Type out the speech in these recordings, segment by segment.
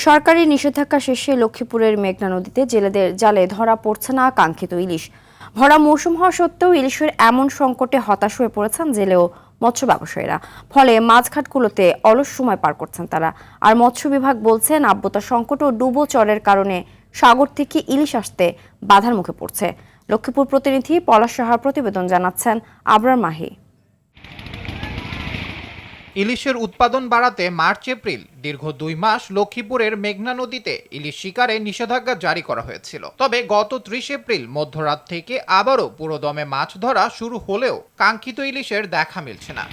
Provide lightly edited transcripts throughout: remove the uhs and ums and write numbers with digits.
সরকারি নিষেধাজ্ঞা শেষে লক্ষ্মীপুরের মেঘনা নদীতে জেলেদের জালে ধরা পড়ছে না কাঙ্ক্ষিত ইলিশ। ভরা মৌসুম হওয়া সত্ত্বেও ইলিশের এমন সংকটে হতাশ হয়ে পড়েছেন জেলে ও মৎস্য ব্যবসায়ীরা। ফলে মাছঘাটগুলোতে অলস সময় পার করছেন তারা। আর মৎস্য বিভাগ বলছে নাব্যতা সংকট ও ডুবো চরের কারণে সাগর থেকে ইলিশ আসতে বাধার মুখে পড়ছে। লক্ষ্মীপুর প্রতিনিধি পলাশ সাহার প্রতিবেদন জানাচ্ছেন আবরার মাহি। ইলিশের উৎপাদন বাড়াতে মার্চ এপ্রিল দীর্ঘ 2 মাস লক্ষ্মীপুরের মেঘনা নদীতে ইলিশ শিকারে নিষেধাজ্ঞা জারি করা হয়েছিল। তবে গত 30 এপ্রিল মধ্যরাত থেকে আবারও পুরোদমে মাছ ধরা শুরু হলেও কাঙ্ক্ষিত ইলিশের দেখা মিলছে না।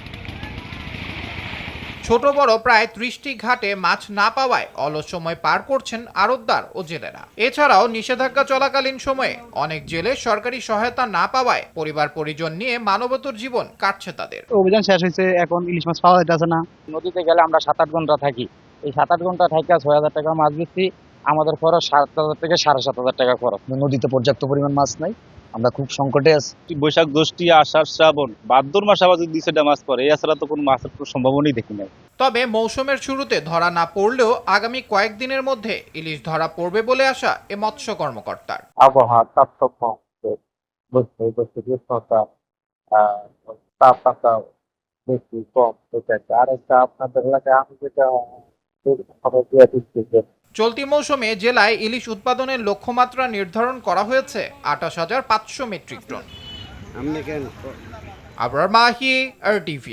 ছোট বড় প্রায় 30টি ঘাটে মাছ না পাওয়ায় অলস সময় পার করছেন আড়তদার ও জেলেরা। এছাড়াও নিষেধাজ্ঞা চলাকালীন সময়ে অনেক জেলে সরকারি সহায়তা না পাওয়ায় পরিবার পরিজন নিয়ে মানবতর জীবন কাটছে তাদের। অভিযান শেষ হয়েছে, এখন ইলিশ মাছ পাওয়া যাচ্ছে না। নদীতে গেলে আমরা 7-8 ঘন্টা থাকি। এই 7-8 ঘন্টা থাকা 6,000 টাকা মাছ দিচ্ছি, আমাদের খরচ 7,000 থেকে 7,500 টাকা খরচ। নদীতে পর্যাপ্ত পরিমাণ মাছ নাই, আমরা খুব সংকটে আছি। বৈশাখ, জ্যৈষ্ঠী, আষাঢ়, শ্রাবণ, ভাদ্র মাস আবার যদি 2-4টা মাছ পড়ে, এছাড়া তো কোনো মাছের সম্ভাবনাই দেখি নাই। তবে মৌসুমের শুরুতে ধরা না পড়লেও আগামী কয়েকদিনের মধ্যে ইলিশ ধরা পড়বে বলে আশা এ মৎস্য কর্মকর্তার। আবহাওয়া তারতম্য তাপমাত্রা বেশি কম এটা। আর একটা আপনাদের এলাকায় আমি যেটা খবর দিয়ে দিচ্ছি যে চলতি মৌসুমে জেলায় ইলিশ উৎপাদনের লক্ষ্যমাত্রা নির্ধারণ করা হয়েছে 28,500 metric ton. Abrar Mahi, RTV।